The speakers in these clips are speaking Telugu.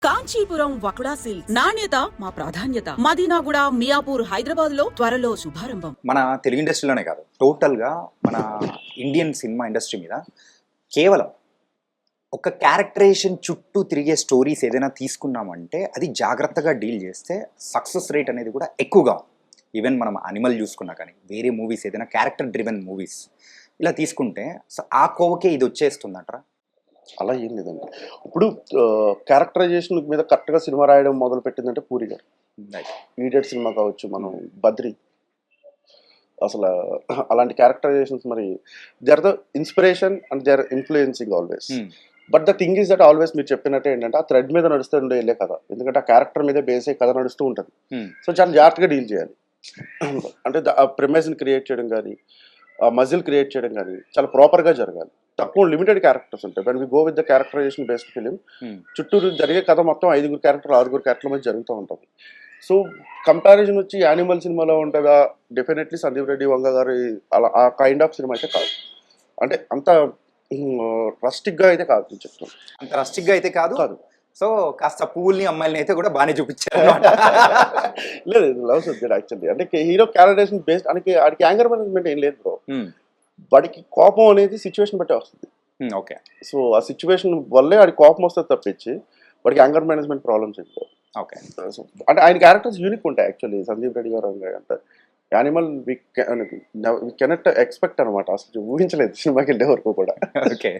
కాంచీపురం వకుడా సిల్క్స్ నాణ్యత మా ప్రాధాన్యత. మదీనాగూడ, మియాపూర్, హైదరాబాద్ లో త్వరలో శుభారంభం. మన తెలుగు ఇండస్ట్రీలోనే కాదు, టోటల్గా మన ఇండియన్ సినిమా ఇండస్ట్రీ మీద కేవలం ఒక క్యారెక్టరైజేషన్ చుట్టూ తిరిగే స్టోరీస్ ఏదైనా తీసుకున్నామంటే అది జాగ్రత్తగా డీల్ చేస్తే సక్సెస్ రేట్ అనేది కూడా ఎక్కువగా. ఈవెన్ మనం అనిమల్ చూసుకున్నా కానీ వేరే మూవీస్ ఏదైనా క్యారెక్టర్ డ్రివెన్ మూవీస్ ఇలా తీసుకుంటే ఆ కోవకే ఇది వచ్చేస్తుందంటారా? అలా ఏం లేదండి. ఇప్పుడు క్యారెక్టరైజేషన్ మీద కరెక్ట్గా సినిమా రాయడం మొదలు పెట్టిందంటే పూరి గారు. ఈడియట్ సినిమా కావచ్చు, మనం బద్రి, అసలు అలాంటి క్యారెక్టరైజేషన్స్ మరి they are the inspiration and they are influencing always. But the thing is that always మీరు చెప్పినట్టే ఏంటంటే ఆ థ్రెడ్ మీద నడుస్తూ ఉండే వెళ్ళే కథ, ఎందుకంటే ఆ క్యారెక్టర్ మీద బేస్ అయ్యే కథ నడుస్తూ ఉంటుంది. సో చాలా జాగ్రత్తగా డీల్ చేయాలి. అంటే ఆ ప్రెమైజ్ని క్రియేట్ చేయడం కానీ, ఆ మజిల్ క్రియేట్ చేయడం కానీ చాలా ప్రాపర్గా జరగాలి. తక్కువ లిమిటెడ్ క్యారెక్టర్స్ ఉంటాయి. When we go with the characterisation based film, చుట్టూరు జరిగే కథ మొత్తం 5 క్యారెక్టర్ 6 క్యారెక్టర్ల మధ్య జరుగుతూ ఉంటుంది. సో కంపారిజన్ వచ్చి యానిమల్ సినిమాలో ఉంటుందా, డెఫినెట్లీ సందీప్ రెడ్డి వంగ గారు అలా ఆ కైండ్ ఆఫ్ సినిమా అయితే కాదు. అంటే అంత రస్టిక్గా అయితే కాదు చెప్తాను. అంత రస్టిక్గా అయితే కాదు. సో కాస్త పువ్వుల్ని అమ్మాయిలని అయితే కూడా బాగానే చూపించారు. లేదు, లవ్ సబ్జెక్ట్ యాక్చువల్లీ. అంటే హీరో క్యారెక్టరైజేషన్ బేస్డ్ ఆడికి యాంగర్ మేనేజ్మెంట్ ఏం లేదు బ్రో. వాడికి కోపం అనేది సిచ్యువేషన్ బట్టే వస్తుంది. ఓకే. సో ఆ సిచ్యువేషన్ వల్లే వాడికి కోపం వస్తుంది తప్పించి వాడికి యాంగర్ మేనేజ్మెంట్ ప్రాబ్లమ్స్ ఏంటో. ఓకే. అంటే ఆయన క్యారెక్టర్స్ యూనిక్ ఉంటాయి యాక్చువల్లీ. సందీప్ రెడ్డి గారు అంటే యానిమల్ వి కెనట్ ఎక్స్పెక్ట్ అనమాట, అసలు ఊహించలేదు సినిమాకి వెళ్ళే వరకు కూడా. ఓకే.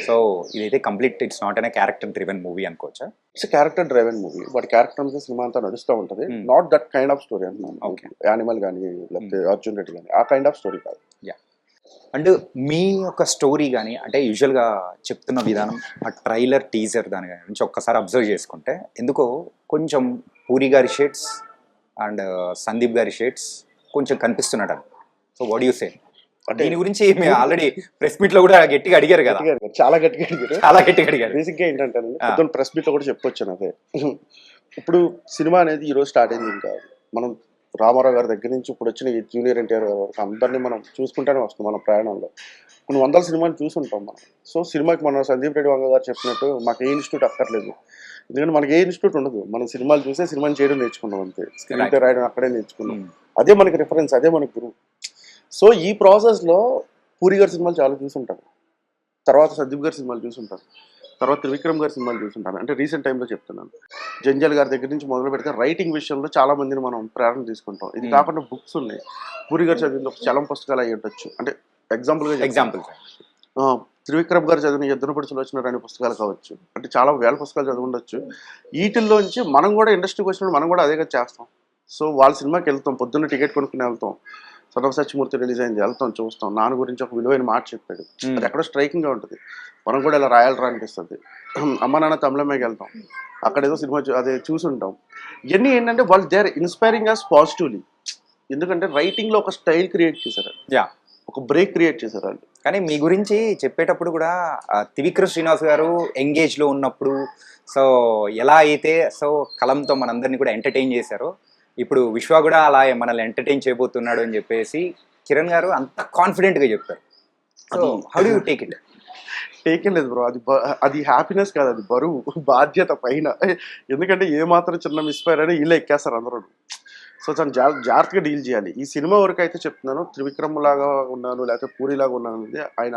సో ఇదైతే complete it's not an character driven movie అనుకోవచ్చా? It's character driven movie. వాడి క్యారెక్టర్ మీద సినిమా అంతా నడుస్తూ ఉంటుంది. Not that kind of story అంటున్నాను. ఓకే. యానిమల్ కానీ లేకపోతే అర్జున్ రెడ్డి కానీ ఆ కైండ్ ఆఫ్ స్టోరీ కాదు. అండ్ మీ యొక్క స్టోరీ కానీ అంటే యూజువల్గా చెప్తున్న విధానం, ఆ ట్రైలర్ టీజర్ దాని నుంచి ఒక్కసారి అబ్జర్వ్ చేసుకుంటే ఎందుకో కొంచెం పూరి గారి షేడ్స్ అండ్ సందీప్ గారి షేడ్స్ కొంచెం కనిపిస్తున్నాడు. So what you say? దీని గురించి మేము ఆల్రెడీ ప్రెస్ మీట్ లో కూడా గట్టిగా అడిగారు కదా. చాలా గట్టిగా అడిగారు. బేసిక్ గా ఏంటంటే ప్రెస్ మీట్ లో కూడా చెప్పొచ్చాను అదే. ఇప్పుడు సినిమా అనేది ఈ రోజు స్టార్ట్ అయింది. ఇంకా మనం రామారావు గారి దగ్గర నుంచి ఇప్పుడు వచ్చిన జూనియర్ ఎన్టీఆర్ గారి వరకు అందరినీ మనం చూసుకుంటూనే వస్తాం మన ప్రయాణంలో. కొన్ని వందల సినిమాలు చూసుంటాం మనం. సో సినిమాకి మన సందీప్ రెడ్డి వంగ గారు చెప్పినట్టు మాకు ఏ ఇన్స్టిట్యూట్ అక్కర్లేదు, ఎందుకంటే మనకి ఏ ఇన్స్టిట్యూట్ ఉండదు. మనం సినిమాలు చూసే సినిమాని చేయడం నేర్చుకున్నాం అంతే. స్క్రీన్ పే రాయడం అక్కడే నేర్చుకున్నాం. అదే మనకి రిఫరెన్స్, అదే మనకి గురువు. సో ఈ ప్రాసెస్లో పూరి గారి సినిమాలు చాలా చూసుంటాను, తర్వాత సందీప్ గారి సినిమాలు చూసుంటాను, తర్వాత త్రివిక్రమ్ గారి సినిమాలు చూసుంటాను. అంటే రీసెంట్ టైంలో చెప్తున్నాను. జంజల్ గారి దగ్గర నుంచి మొదలు పెడితే రైటింగ్ విషయంలో చాలా మందిని మనం ప్రేరణ తీసుకుంటాం. ఇది కాకుండా బుక్స్ ఉన్నాయి. పూరి గారు చదివిన ఒక చలం పుస్తకాలు అయ్యి ఉండొచ్చు. అంటే ఎగ్జాంపుల్ త్రివిక్రమ్ గారు చదివిన ఎద్దునపడి సులోచన అనే పుస్తకాలు కావచ్చు. అంటే చాలా వేల పుస్తకాలు చదివి ఉండొచ్చు. వీటిల్లోంచి మనం కూడా ఇండస్ట్రీకి వచ్చినప్పుడు మనం కూడా అదేగా చేస్తాం. సో వాళ్ళ సినిమాకి వెళ్తాం, పొద్దున్న టికెట్ కొనుక్కుని వెళ్తాం. సర్వ సత్యమూర్తి రిలీజ్ అయింది, వెళ్తాం, చూస్తాం. నాన్న గురించి ఒక విలువైన మాట చెప్పాడు, అది ఎక్కడో స్ట్రైకింగ్గా ఉంటుంది. మనం కూడా ఇలా రాయాలరా అనిపిస్తుంది. అమ్మ నాన్న తమిళమ్మకి వెళ్తాం, అక్కడ ఏదో సినిమా అదే చూసుంటాం. ఇవన్నీ ఏంటంటే వాళ్ళు they are inspiring us positively. ఎందుకంటే రైటింగ్లో ఒక స్టైల్ క్రియేట్ చేశారు, ఒక బ్రేక్ క్రియేట్ చేశారు వాళ్ళు. కానీ మీ గురించి చెప్పేటప్పుడు కూడా త్రివిక్రమ్ శ్రీనివాస్ గారు ఎంగేజ్లో ఉన్నప్పుడు సో ఎలా అయితే సో కలంతో మనందరినీ కూడా ఎంటర్టైన్ చేశారో, ఇప్పుడు విశ్వ కూడా అలా మనల్ని ఎంటర్టైన్ చేయబోతున్నాడు అని చెప్పేసి కిరణ్ గారు అంత కాన్ఫిడెంట్గా చెప్పారు. So how do you take it? టేకేం లేదు బ్రో, అది హ్యాపీనెస్ కాదు, అది బరువు, బాధ్యత పైన. ఎందుకంటే ఏమాత్రం చిన్న మిస్ఫైర్ అని వీళ్ళే ఎక్కేస్తారు అందరూ. సో తను జాగ్రత్తగా డీల్ చేయాలి. ఈ సినిమా వరకు అయితే చెప్తున్నాను, త్రివిక్రమ్ లాగా ఉన్నాను లేకపోతే పూరి లాగా ఉన్నాను అనేది ఆయన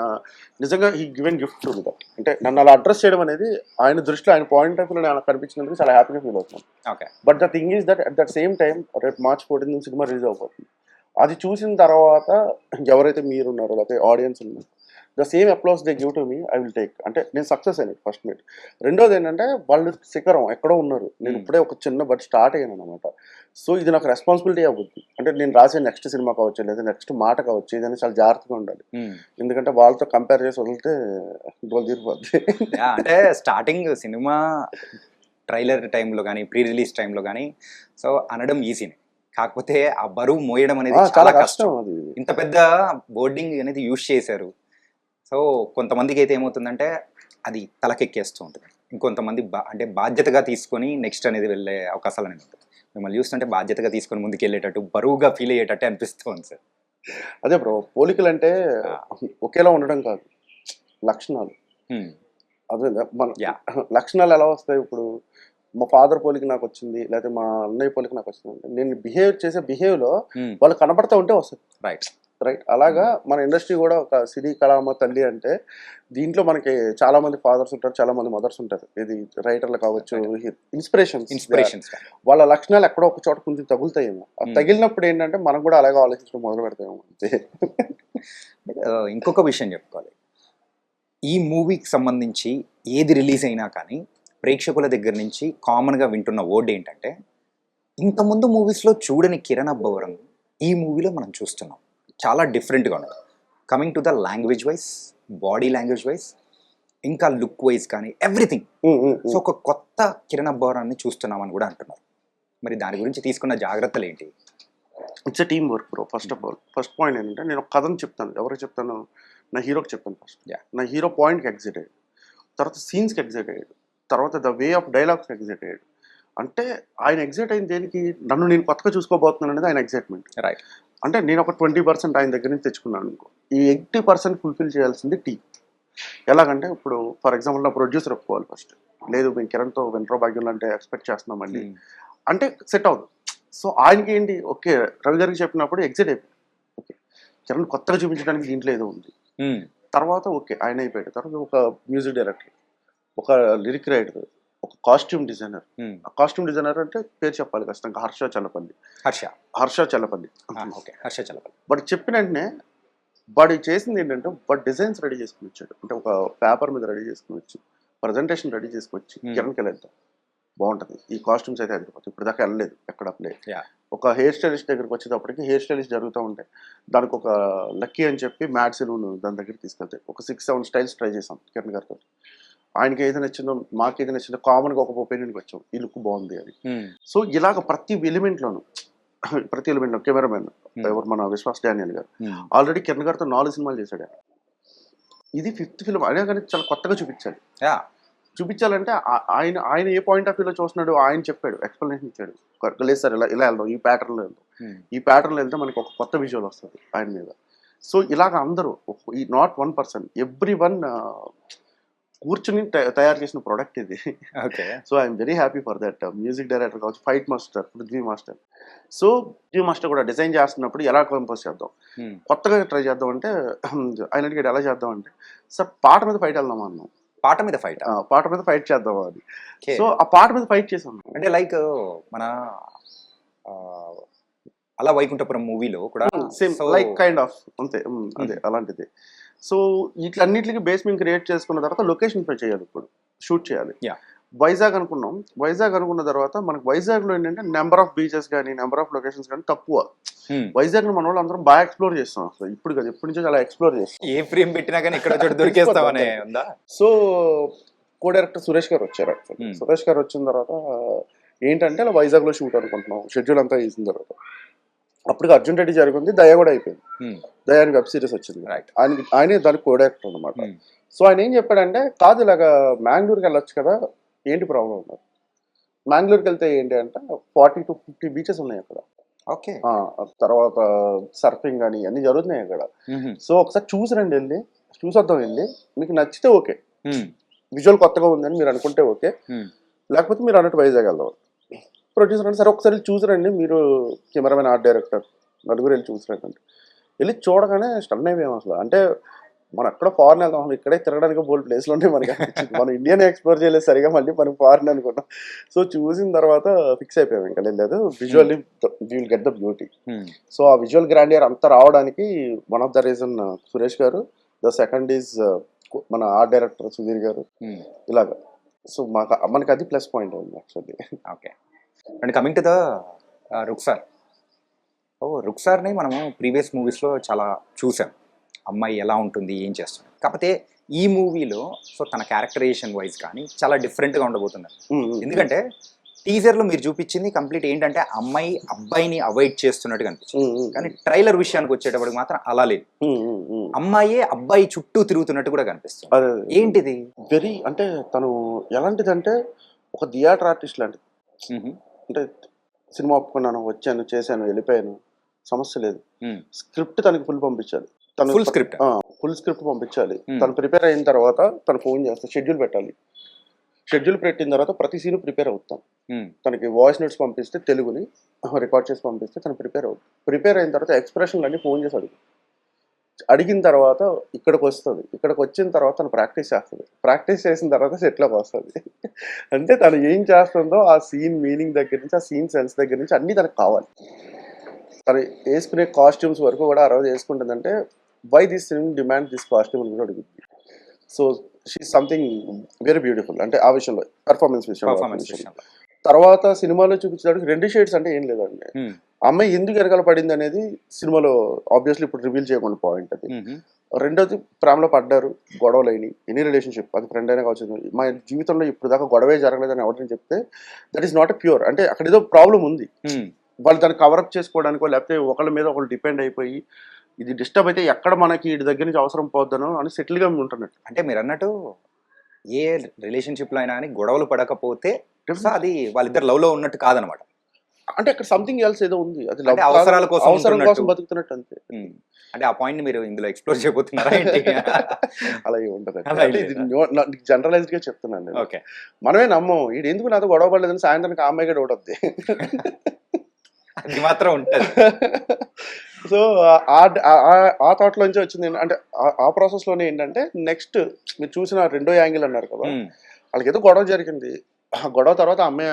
నిజంగా ఈ గివెన్ గిఫ్ట్ టు మీ. అంటే నన్ను అలా అడ్రస్ చేయడం అనేది ఆయన దృష్టిలో, ఆయన పాయింట్ ఆఫ్ వ్యూలో నాకు కనిపించినందుకు చాలా హ్యాపీగా ఫీల్ అవుతున్నాను. Okay. But the thing is that at that same time రేపు March 14 సినిమా రిలీజ్ అయిపోతుంది. అది చూసిన తర్వాత ఎవరైతే మీరు ఉన్నారో లేకపోతే ఆడియన్స్ ఉన్నారు, the same applause they give to me, I will take. అంటే నేను సక్సెస్ అయినది ఫస్ట్ మీట్. రెండోది ఏంటంటే వాళ్ళు శిఖరం ఎక్కడో ఉన్నారు, నేను ఇప్పుడే ఒక చిన్న బట్ స్టార్ట్ అయ్యాను అనమాట. సో ఇది నాకు రెస్పాన్సిబిలిటీ అవుద్ది. అంటే నేను రాసే నెక్స్ట్ సినిమా కావచ్చు లేదా నెక్స్ట్ మాట కావచ్చు, ఏదైనా చాలా జాగ్రత్తగా ఉండాలి. ఎందుకంటే వాళ్ళతో కంపేర్ చేసి వదిలితే వాళ్ళు తీరిపోద్ది. అంటే స్టార్టింగ్ సినిమా ట్రైలర్ టైంలో కానీ ప్రీ రిలీజ్ టైంలో కానీ సో అనడం ఈజీనే, కాకపోతే ఆ బరువు మోయడం అనేది చాలా కష్టం. అది ఇంత పెద్ద బోర్డింగ్ అనేది యూజ్ చేశారు. సో కొంతమందికి అయితే ఏమవుతుందంటే అది తలకెక్కేస్తూ ఉంటుంది, ఇంకొంతమంది అంటే బాధ్యతగా తీసుకొని నెక్స్ట్ అనేది వెళ్ళే అవకాశాలు అనేది ఉంటుంది. మిమ్మల్ని చూస్తుంటే బాధ్యతగా తీసుకొని ముందుకు వెళ్ళేటట్టు, బరువుగా ఫీల్ అయ్యేటట్టు అనిపిస్తుంది సార్. అదే బ్రో, పోలికలు అంటే ఒకేలా ఉండడం కాదు, లక్షణాలు. అదే మన Yeah. లక్షణాలు ఎలా వస్తాయి ఇప్పుడు మా ఫాదర్ పోలికి నాకు వచ్చింది లేకపోతే మా అన్నయ్య పోలికి నాకు వచ్చింది అంటే నేను బిహేవ్ చేసే బిహేవ్లో వాళ్ళు కనబడతా ఉంటే వస్తుంది రైట్. రైట్. అలాగా మన ఇండస్ట్రీ కూడా ఒక సినీ కళామ తల్లి అంటే దీంట్లో మనకి చాలా మంది ఫాదర్స్ ఉంటారు, చాలా మంది మదర్స్ ఉంటారు. ఇది రైటర్లు కావచ్చు, ఇన్స్పిరేషన్స్. వాళ్ళ లక్షణాలు ఎక్కడో ఒక చోట కొంచెం తగులుతాయేమో. తగిలినప్పుడు ఏంటంటే మనం కూడా అలాగే ఆలోచించడం మొదలు పెడతామేమో అంతే. ఇంకొక విషయం చెప్పుకోవాలి, ఈ మూవీకి సంబంధించి ఏది రిలీజ్ అయినా కానీ ప్రేక్షకుల దగ్గర నుంచి కామన్గా వింటున్న వర్డ్ ఏంటంటే, ఇంతకుముందు మూవీస్లో చూడని కిరణ్ అబ్బవరం ఈ మూవీలో మనం చూస్తున్నాం. చాలా డిఫరెంట్గా ఉన్నది. Coming to the language wise, body language wise, ఇంకా లుక్ వైజ్ కానీ ఎవ్రీథింగ్. సో ఒక కొత్త కిరణ్ అబ్బవరాన్ని చూస్తున్నామని కూడా అంటున్నారు. మరి దాని గురించి తీసుకున్న జాగ్రత్తలు ఏంటి? It's a team work bro. First of all first point ఏంటంటే నేను ఒక కథను చెప్తాను. ఎవరికి చెప్తాను? నా హీరోకి చెప్తాను ఫస్ట్. నా హీరో పాయింట్కి ఎగ్జైట్ అయ్యాడు, తర్వాత సీన్స్కి ఎగ్జైట్ అయ్యాడు, తర్వాత ద వే ఆఫ్ డైలాగ్స్కి ఎగ్జైట్ అయ్యాడు. అంటే ఆయన ఎగ్జైట్ అయిన దేనికి? నన్ను నేను కొత్తగా చూసుకోబోతున్నాను అనేది ఆయన ఎగ్జైట్మెంట్. రైట్. అంటే నేను ఒక 20% ఆయన దగ్గర నుంచి తెచ్చుకున్నాను అనుకో. ఈ 80% ఫుల్ఫిల్ చేయాల్సింది టీమ్. ఎలాగంటే ఇప్పుడు ఫర్ ఎగ్జాంపుల్ నా ప్రొడ్యూసర్ ఒప్పుకోవాలి ఫస్ట్. లేదు మేము కిరణ్తో వెంట్రో భాగ్యం అంటే ఎక్స్పెక్ట్ చేస్తున్నాం అండి అంటే సెట్ అవుతుంది. సో ఆయనకి ఏంటి, ఓకే రవి గారికి చెప్పినప్పుడు ఎగ్జైట్ అయిపోయింది. ఓకే కిరణ్ కొత్తగా చూపించడానికి దీంట్లో ఏదో ఉంది. తర్వాత ఓకే ఆయన అయిపోయాడు. తర్వాత ఒక మ్యూజిక్ డైరెక్టర్, ఒక లిరిక్ రైటర్, ఒక కాస్ట్యూమ్ డిజైనర్. ఆ కాస్ట్యూమ్ డిజైనర్ అంటే పేరు చెప్పాలి ఖచ్చితంగా, హర్ష చల్లపల్లి. బట్ చెప్పిన వెంటనే వాడు చేసింది ఏంటంటే వాడు డిజైన్స్ రెడీ చేసుకుని వచ్చాడు. అంటే ఒక పేపర్ మీద రెడీ చేసుకుని వచ్చి ప్రజెంటేషన్ రెడీ చేసుకొచ్చి కిరణ్కి వెళ్ళేద్దాం బాగుంటుంది, ఈ కాస్ట్యూమ్స్ అయితే అదిరిపోతుంది, ఇప్పుడు దాకా వెళ్ళలేదు ఎక్కడ ప్లే. ఒక హెయిర్ స్టైలిస్ట్ దగ్గరికి వచ్చేటప్పటికి హెయిర్ స్టైలిస్ట్ జరుగుతూ ఉంటాయి. దానికి ఒక లక్కీ అని చెప్పి మ్యాట్ సెలూన్ దాని దగ్గర తీసుకెళ్తాయి. ఒక 6-7 స్టైల్స్ ట్రై చేసాం కిరణ్ గారితో. ఆయనకి ఏది నచ్చిందో మాకు ఏది నచ్చిందో కామన్గా ఒక ఒపీనియన్కి వచ్చాం, ఈ లుక్ బాగుంది అని. సో ఇలాగ ప్రతి ఎలిమెంట్లో కెమెరామెన్ ఎవరు మన విశ్వాస్ డానియల్ గారు ఆల్రెడీ కిరణ్ గారితో 4 సినిమాలు చేశాడు. ఇది 5th ఫిల్మ్ అయినా కానీ చాలా కొత్తగా చూపించాలంటే ఆయన ఏ పాయింట్ ఆఫ్ వ్యూలో చూస్తున్నాడు ఆయన చెప్పాడు, ఎక్స్ప్లెనేషన్ ఇచ్చాడు. లేదు సార్ ఇలా వెళ్దాం, ఈ ప్యాటర్న్లో వెళ్దాం, ఈ ప్యాటర్న్లో వెళ్తే మనకి ఒక కొత్త విజువల్ వస్తుంది ఆయన మీద. సో ఇలాగ అందరూ ఈ నాట్ 1%, ఎవ్రీ1 కూర్చుని తయారు చేసిన ప్రోడక్ట్ ఇది. So I'm very happy for that. Music director కావచ్చు, fight master Prithvi master. So Prithvi master కూడా డిజైన్ చేస్తున్నప్పుడు ఎలా కంపోజ్ చేద్దాం, కొత్తగా ట్రై చేద్దాం అంటే ఆయన అడిగాడు ఎలా చేద్దాం అంటే, సార్ పాట మీద ఫైట్ వెళ్దాం అన్నాం. పాట మీద ఫైట్ చేద్దాం అది. సో ఆ పాట మీద ఫైట్ చేసాం. అంటే లైక్ మన అలా వైకుంఠపురం మూవీలో కూడా సేమ్ లైక్ కైండ్ ఆఫ్ అంతే అదే అలాంటిది. సో వీటన్నిటికి బేస్ మేము క్రియేట్ చేసుకున్న తర్వాత లొకేషన్ పై చేయాలి, ఇప్పుడు షూట్ చేయాలి. వైజాగ్ అనుకున్నాం. వైజాగ్ అనుకున్న తర్వాత మనకు వైజాగ్లో ఏంటంటే నెంబర్ ఆఫ్ బీచెస్ కానీ నెంబర్ ఆఫ్ లొకేషన్స్ కానీ తక్కువ. వైజాగ్ మన వాళ్ళు అందరం బాగా ఎక్స్ప్లోర్ చేస్తాం. అసలు ఇప్పుడు కదా ఎప్పటి నుంచో చాలా ఎక్స్ప్లోర్ చేస్తాం. ఏ ఫ్రేమ్ పెట్టినా కానీ ఇక్కడ దొరికేస్తామనే ఉందా. సో కో డైరెక్టర్ సురేష్ గారు వచ్చారు. సురేష్ గారు వచ్చిన తర్వాత ఏంటంటే అలా వైజాగ్లో షూట్ అనుకుంటున్నాం. షెడ్యూల్ అంతా వేసిన తర్వాత అప్పుడు అర్జున్ రెడ్డి జరిగింది, దయ కూడా అయిపోయింది. దయానికి వెబ్ సిరీస్ వచ్చింది. ఆయనే దానికి కో డైరెక్టర్ అనమాట. సో ఆయన ఏం చెప్పాడంటే, కాదు ఇలాగా మ్యాంగ్లూర్కి వెళ్ళొచ్చు కదా, ఏంటి ప్రాబ్లం ఉన్నారు. మ్యాంగ్లూర్కి వెళ్తే ఏంటి అంటే 40 to 50 బీచెస్ ఉన్నాయి అక్కడ. ఓకే. తర్వాత సర్ఫింగ్ కానీ అన్ని జరుగుతున్నాయి అక్కడ. సో ఒకసారి చూసిరండి, వెళ్ళి చూసొద్దాం, వెళ్ళి మీకు నచ్చితే ఓకే, విజువల్ కొత్తగా ఉందని మీరు అనుకుంటే ఓకే, లేకపోతే మీరు అన్నట్టు వైజాగ్ వెళ్దాం. ప్రొడ్యూసర్ అంటే సరే ఒకసారి చూసిరండి, మీరు కెమెరామెన్, ఆర్ట్ డైరెక్టర్ నలుగురు వెళ్ళి చూసిరండి అంటే వెళ్ళి చూడగానే స్టన్ అయిపోయాం అసలు. అంటే మనం ఎక్కడ ఫారెన్ వెళ్దాం, అసలు ఇక్కడే తిరగడానికి బోల్డ్ ప్లేస్లు ఉంటాయి మనకి. మనం ఇండియానే ఎక్స్ప్లోర్ చేయలేదు సరిగా, మళ్ళీ మనం ఫారెన్ అనుకున్నాం. సో చూసిన తర్వాత ఫిక్స్ అయిపోయాం, ఇంకా లేదు visually will get the beauty. So ఆ విజువల్ గ్రాండియర్ అంతా రావడానికి one of the reason Suresh గారు, ద సెకండ్ ఈజ్ మన ఆర్ట్ డైరెక్టర్ సుధీర్ గారు. ఇలాగా సో మనకి అది ప్లస్ పాయింట్ ఉంది actually. Okay. And coming to the Ruksar. రుక్సార్ని మనము ప్రీవియస్ మూవీస్లో చాలా చూసాం, అమ్మాయి ఎలా ఉంటుంది, ఏం చేస్తుంది. కాకపోతే ఈ మూవీలో సో తన క్యారెక్టరైజేషన్ వైజ్ కానీ చాలా డిఫరెంట్గా ఉండబోతుంది. ఎందుకంటే టీజర్లో మీరు చూపించింది కంప్లీట్ ఏంటంటే అమ్మాయి అబ్బాయిని అవాయిడ్ చేస్తున్నట్టుగా అనిపించింది. కానీ ట్రైలర్ విషయానికి వచ్చేటప్పటికి మాత్రం అలా లేదు, అమ్మాయే అబ్బాయి చుట్టూ తిరుగుతున్నట్టు కూడా కనిపిస్తుంది. ఏంటిది వెరీ అంటే తను ఎలాంటిదంటే ఒక థియేటర్ ఆర్టిస్ట్ లాంటిది. అంటే సినిమా ఒప్పుకున్నాను, వచ్చాను, చేశాను, వెళ్ళిపోయాను, సమస్య లేదు. స్క్రిప్ట్ తనకి ఫుల్ పంపించాలి. తను ఫుల్ స్క్రిప్ట్. ఫుల్ స్క్రిప్ట్ పంపించాలి. తను ప్రిపేర్ అయిన తర్వాత తను ఫోన్ చేస్తే షెడ్యూల్ పెట్టాలి. షెడ్యూల్ పెట్టిన తర్వాత ప్రతి సీన్ ప్రిపేర్ అవుతాం. తనకి వాయిస్ నోట్స్ పంపిస్తే తెలుగుని రికార్డ్ చేసి పంపిస్తే తను ప్రిపేర్ అవుతుంది. ప్రిపేర్ అయిన తర్వాత ఎక్స్ప్రెషన్లు అన్ని ఫోన్ చేసి అడిగిన తర్వాత ఇక్కడికి వస్తుంది. ఇక్కడికి వచ్చిన తర్వాత తను ప్రాక్టీస్ చేస్తుంది. ప్రాక్టీస్ చేసిన తర్వాత సెట్లోకి వస్తుంది. అంటే తను ఏం చేస్తుందో ఆ సీన్ మీనింగ్ దగ్గర నుంచి, ఆ సీన్ సెన్స్ దగ్గర నుంచి అన్నీ తనకు కావాలి. తను వేసుకునే కాస్ట్యూమ్స్ వరకు కూడా ఆ రోజు వేసుకుంటుందంటే why this film demand this costume అని కూడా అడుగుతుంది. So she something very beautiful అంటే ఆ విషయంలో పర్ఫార్మెన్స్ విషయంలో. తర్వాత సినిమాలో చూపించడానికి 2 షేడ్స్ అంటే ఏం లేదండి. అమ్మాయి ఎందుకు వెనకాల పడింది అనేది సినిమాలో ఆబ్వియస్లీ ఇప్పుడు రివీల్ చేయకుండా పాయింట్ అది. రెండోది ప్రేమలో పడ్డారు, గొడవలు అయినాయి. ఎనీ రిలేషన్షిప్ అది ఫ్రెండ్ అయినా కావచ్చు. మా జీవితంలో ఇప్పుడు దాకా గొడవే జరగలేదని ఎవరిని చెప్తే that is not a pure. అంటే అక్కడ ఏదో ప్రాబ్లం ఉంది. వాళ్ళు దాన్ని కవరప్ చేసుకోవడానికో లేకపోతే ఒకళ్ళ మీద ఒకళ్ళు డిపెండ్ అయిపోయి ఇది డిస్టర్బ్ అయితే ఎక్కడ మనకి వీడి దగ్గర నుంచి అవసరం పోద్దనో అని సెటిల్గా ఉంటున్నట్టు. అంటే మీరు అన్నట్టు ఏ రిలేషన్షిప్ లో అయినా అని గొడవలు పడకపోతే అది వాళ్ళిద్దరు లవ్ లో ఉన్నట్టు కాదనమాట. అంటే అక్కడ సంథింగ్ ఎల్స్ ఏదో ఉంది. అది అవసరాల కోసం బతుకుతున్నట్టు అంతే. అంటే ఆ పాయింట్ మీరు ఇందులో ఎక్స్ప్లోర్ చేయబోతున్నారా? అలా ఉండదు. జనరలైజ్డ్ గా చెప్తున్నాను. ఓకే, మనమే నమ్మం వీడు ఎందుకు నాతో గొడవ పడలేదని సాయంత్రానికి ఆ అమ్మాయి కూడా ఓడద్ది. అది మాత్రం ఉంటది. సో ఆ థాట్ లోంచి వచ్చింది. అంటే ఆ ప్రాసెస్ లోనే ఏంటంటే నెక్స్ట్ మీరు చూసిన రెండో యాంగిల్ అన్నారు కదా, వాళ్ళకి ఏదో గొడవ జరిగింది. ఆ గొడవ తర్వాత అమ్మాయి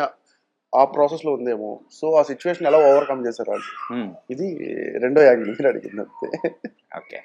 ఆ ప్రాసెస్ లో ఉందేమో. సో ఆ సిచ్యువేషన్ ఎలా ఓవర్కమ్ చేశారు వాళ్ళు, ఇది రెండో యాంగిల్ అడిగింది అంతే. ఓకే.